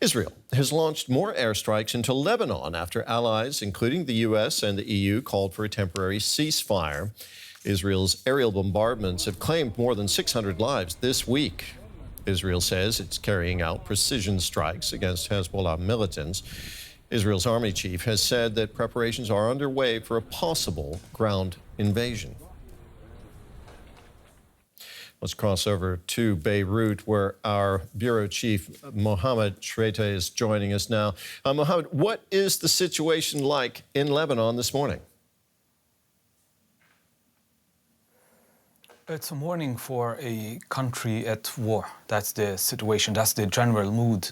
Israel has launched more airstrikes into Lebanon after allies, including the U.S. and the EU, called for a temporary ceasefire. Israel's aerial bombardments have claimed more than 600 lives this week. Israel says it's carrying out precision strikes against Hezbollah militants. Israel's army chief has said that preparations are underway for a possible ground invasion. Let's cross over to Beirut, where our bureau chief, Mohammed Shreta, is joining us now. Mohammed, what is the situation like in Lebanon this morning? It's a morning for a country at war. That's the situation. That's the general mood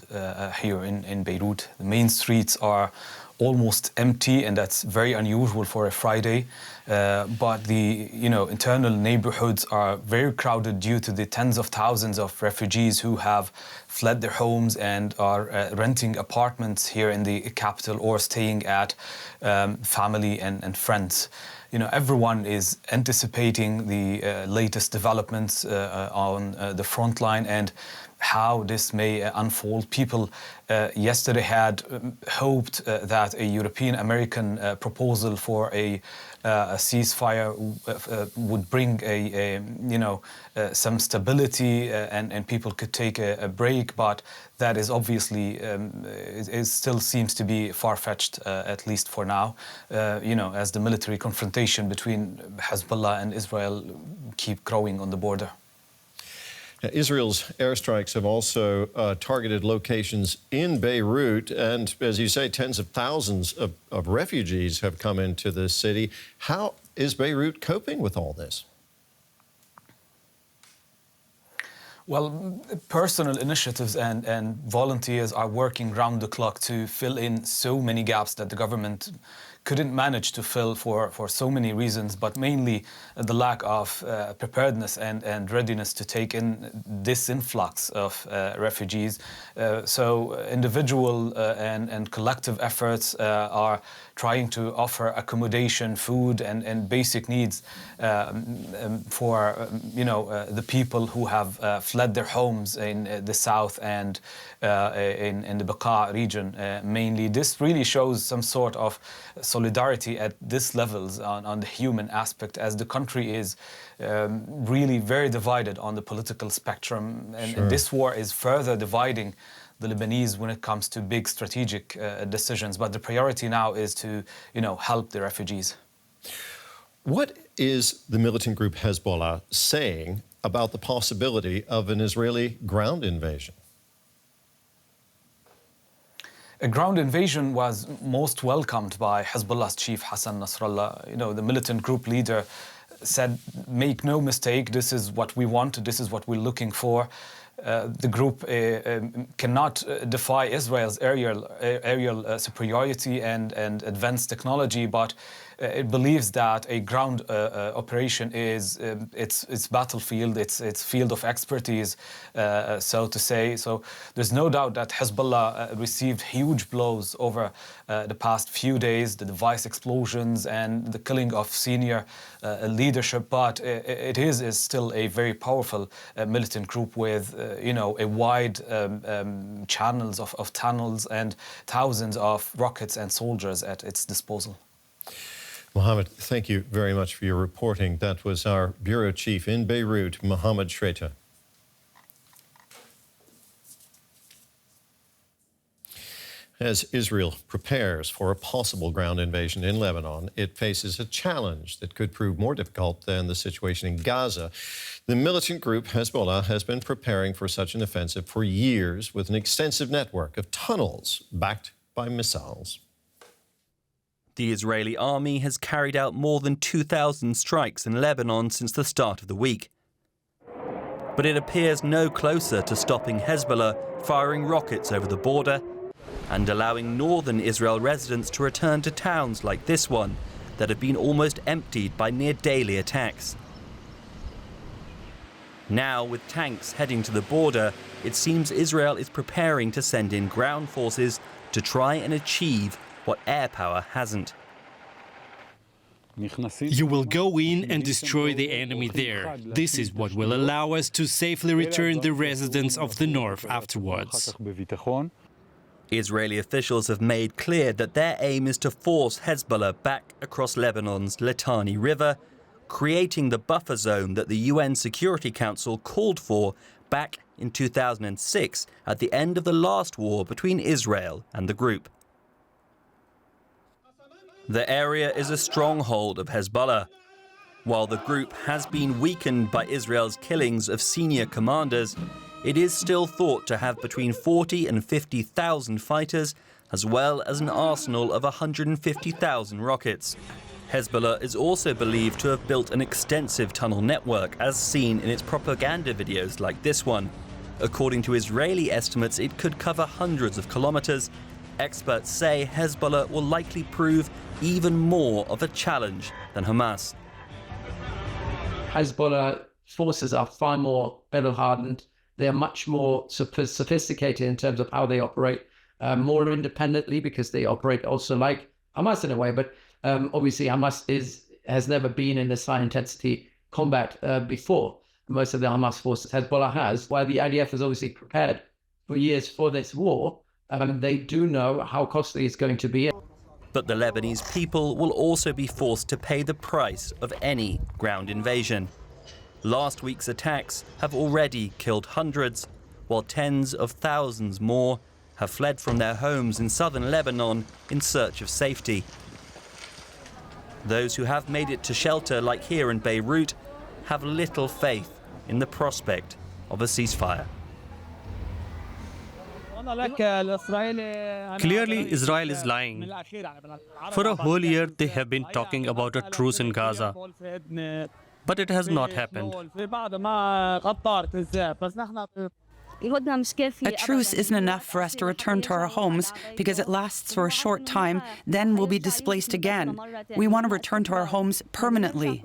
here in Beirut. The main streets are almost empty, and that's very unusual for a Friday. But the internal neighborhoods are very crowded due to the tens of thousands of refugees who have fled their homes and are renting apartments here in the capital or staying at family and friends. Everyone is anticipating the latest developments on the front line and how this may unfold. People yesterday had hoped that a European-American proposal for a ceasefire would bring some stability and people could take a break, but that is obviously it still seems to be far-fetched, at least for now. As the military confrontation between Hezbollah and Israel keep growing on the border. Israel's airstrikes have also targeted locations in Beirut, and as you say, tens of thousands of refugees have come into the city. How is Beirut coping with all this? Well, personal initiatives and volunteers are working round the clock to fill in so many gaps that the government couldn't manage to fill for so many reasons, but mainly the lack of preparedness and readiness to take in this influx of refugees. So individual and collective efforts are trying to offer accommodation, food, and basic needs for the people who have fled their homes in the south and in the Bekaa region mainly. This really shows some sort of solidarity at this levels on the human aspect, as the country is really very divided on the political spectrum, and this war is further dividing the Lebanese when it comes to big strategic decisions. But the priority now is to help the refugees. What is the militant group Hezbollah saying about the possibility of an Israeli ground invasion? A ground invasion was most welcomed by Hezbollah's chief Hassan Nasrallah. The militant group leader said, make no mistake, this is what we want, this is what we're looking for. The group cannot defy Israel's aerial superiority and advanced technology, but it believes that a ground operation is its battlefield, its field of expertise, so to say. So there's no doubt that Hezbollah received huge blows over the past few days, the device explosions and the killing of senior leadership, but it is still a very powerful militant group with a wide channels of tunnels and thousands of rockets and soldiers at its disposal. Mohammed, thank you very much for your reporting. That was our bureau chief in Beirut, Mohammed Shreta. As Israel prepares for a possible ground invasion in Lebanon, it faces a challenge that could prove more difficult than the situation in Gaza. The militant group Hezbollah has been preparing for such an offensive for years with an extensive network of tunnels backed by missiles. The Israeli army has carried out more than 2,000 strikes in Lebanon since the start of the week. But it appears no closer to stopping Hezbollah firing rockets over the border and allowing northern Israel residents to return to towns like this one that have been almost emptied by near-daily attacks. Now, with tanks heading to the border, it seems Israel is preparing to send in ground forces to try and achieve what air power hasn't. You will go in and destroy the enemy there. This is what will allow us to safely return the residents of the north afterwards. Israeli officials have made clear that their aim is to force Hezbollah back across Lebanon's Litani River, creating the buffer zone that the UN Security Council called for back in 2006 at the end of the last war between Israel and the group. The area is a stronghold of Hezbollah. While the group has been weakened by Israel's killings of senior commanders, it is still thought to have between 40 and 50,000 fighters, as well as an arsenal of 150,000 rockets. Hezbollah is also believed to have built an extensive tunnel network, as seen in its propaganda videos like this one. According to Israeli estimates, it could cover hundreds of kilometers. Experts say Hezbollah will likely prove even more of a challenge than Hamas. Hezbollah forces are far more battle-hardened. They are much more sophisticated in terms of how they operate, more independently, because they operate also like Hamas in a way. But obviously, Hamas has never been in this high-intensity combat before. Most of the Hamas forces, Hezbollah has. While the IDF has obviously prepared for years for this war, they do know how costly it's going to be. But the Lebanese people will also be forced to pay the price of any ground invasion. Last week's attacks have already killed hundreds, while tens of thousands more have fled from their homes in southern Lebanon in search of safety. Those who have made it to shelter, like here in Beirut, have little faith in the prospect of a ceasefire. Clearly, Israel is lying. For a whole year, they have been talking about a truce in Gaza, but it has not happened. A truce isn't enough for us to return to our homes because it lasts for a short time, then we'll be displaced again. We want to return to our homes permanently.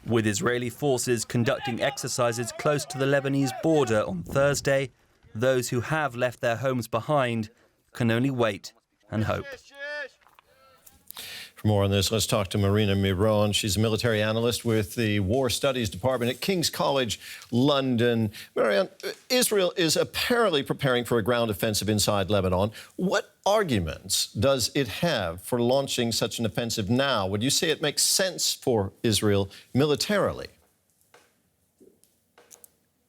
With Israeli forces conducting exercises close to the Lebanese border on Thursday, those who have left their homes behind can only wait and hope. For more on this, let's talk to Marina Miron. She's a military analyst with the War Studies Department at King's College London. Marianne, Israel is apparently preparing for a ground offensive inside Lebanon. What arguments does it have for launching such an offensive now? Would you say it makes sense for Israel militarily?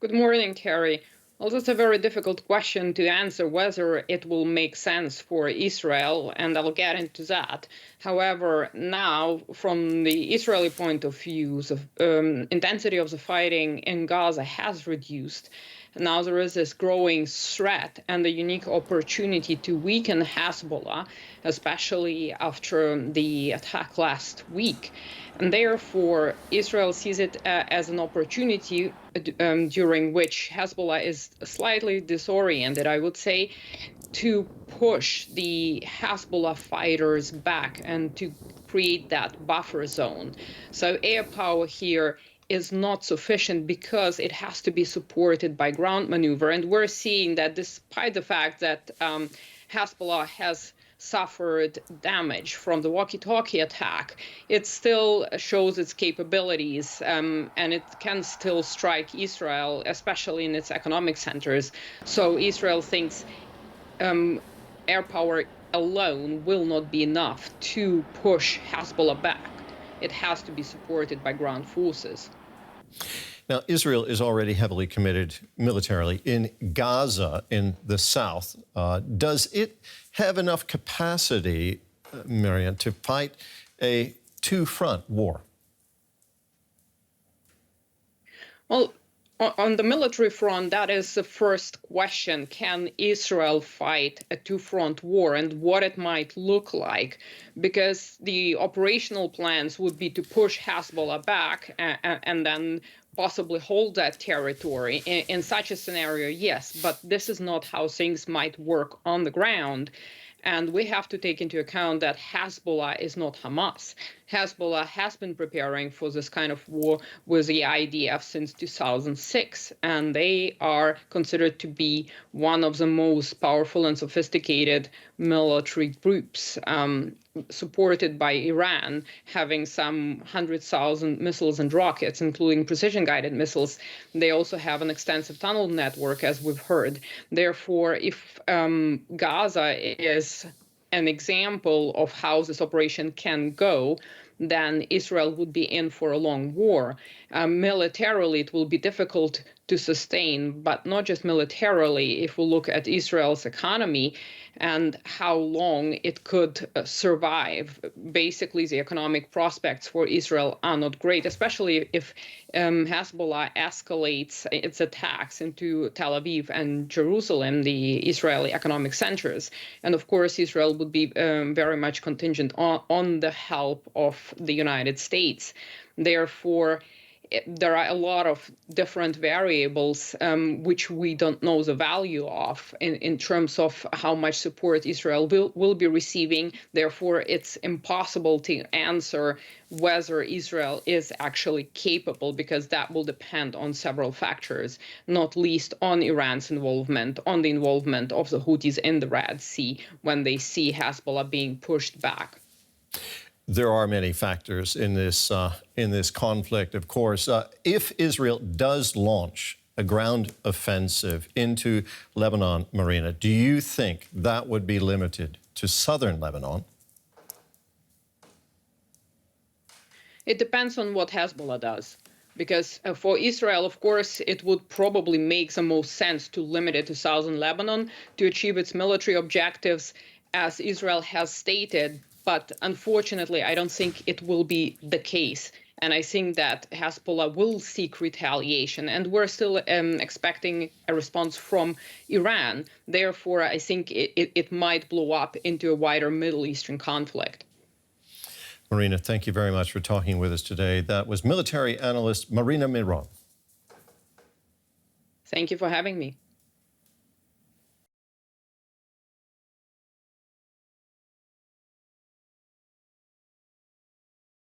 Good morning, Terry. Well, that's a very difficult question to answer whether it will make sense for Israel, and I'll get into that. However, now, from the Israeli point of view, the intensity of the fighting in Gaza has reduced. Now there is this growing threat and a unique opportunity to weaken Hezbollah, especially after the attack last week. And therefore, Israel sees it as an opportunity during which Hezbollah is slightly disoriented, I would say, to push the Hezbollah fighters back and to create that buffer zone. So air power here is not sufficient because it has to be supported by ground maneuver. And we're seeing that despite the fact that Hezbollah has suffered damage from the walkie-talkie attack, it still shows its capabilities, and it can still strike Israel, especially in its economic centers. So Israel thinks air power alone will not be enough to push Hezbollah back. It has to be supported by ground forces. Now, Israel is already heavily committed militarily in Gaza in the south. Does it have enough capacity, Marianne, to fight a two-front war? Well, on the military front, that is the first question. Can Israel fight a two-front war, and what it might look like? Because the operational plans would be to push Hezbollah back and then possibly hold that territory. In such a scenario, yes, but this is not how things might work on the ground. And we have to take into account that Hezbollah is not Hamas. Hezbollah has been preparing for this kind of war with the IDF since 2006, and they are considered to be one of the most powerful and sophisticated military groups, supported by Iran, having some 100,000 missiles and rockets, including precision-guided missiles. They also have an extensive tunnel network, as we've heard. Therefore, if Gaza is an example of how this operation can go, then Israel would be in for a long war. Militarily, it will be difficult to sustain, but not just militarily. If we look at Israel's economy and how long it could survive, basically the economic prospects for Israel are not great, especially if Hezbollah escalates its attacks into Tel Aviv and Jerusalem, the Israeli economic centers. And of course, Israel would be very much contingent on the help of the United States. Therefore, there are a lot of different variables which we don't know the value of in terms of how much support Israel will be receiving. Therefore, it's impossible to answer whether Israel is actually capable, because that will depend on several factors, not least on Iran's involvement, on the involvement of the Houthis in the Red Sea when they see Hezbollah being pushed back. There are many factors in this conflict, of course. If Israel does launch a ground offensive into Lebanon, Marina, do you think that would be limited to southern Lebanon? It depends on what Hezbollah does. Because for Israel, of course, it would probably make the most sense to limit it to southern Lebanon to achieve its military objectives, as Israel has stated. But unfortunately, I don't think it will be the case. And I think that Hezbollah will seek retaliation. And we're still expecting a response from Iran. Therefore, I think it might blow up into a wider Middle Eastern conflict. Marina, thank you very much for talking with us today. That was military analyst Marina Miron. Thank you for having me.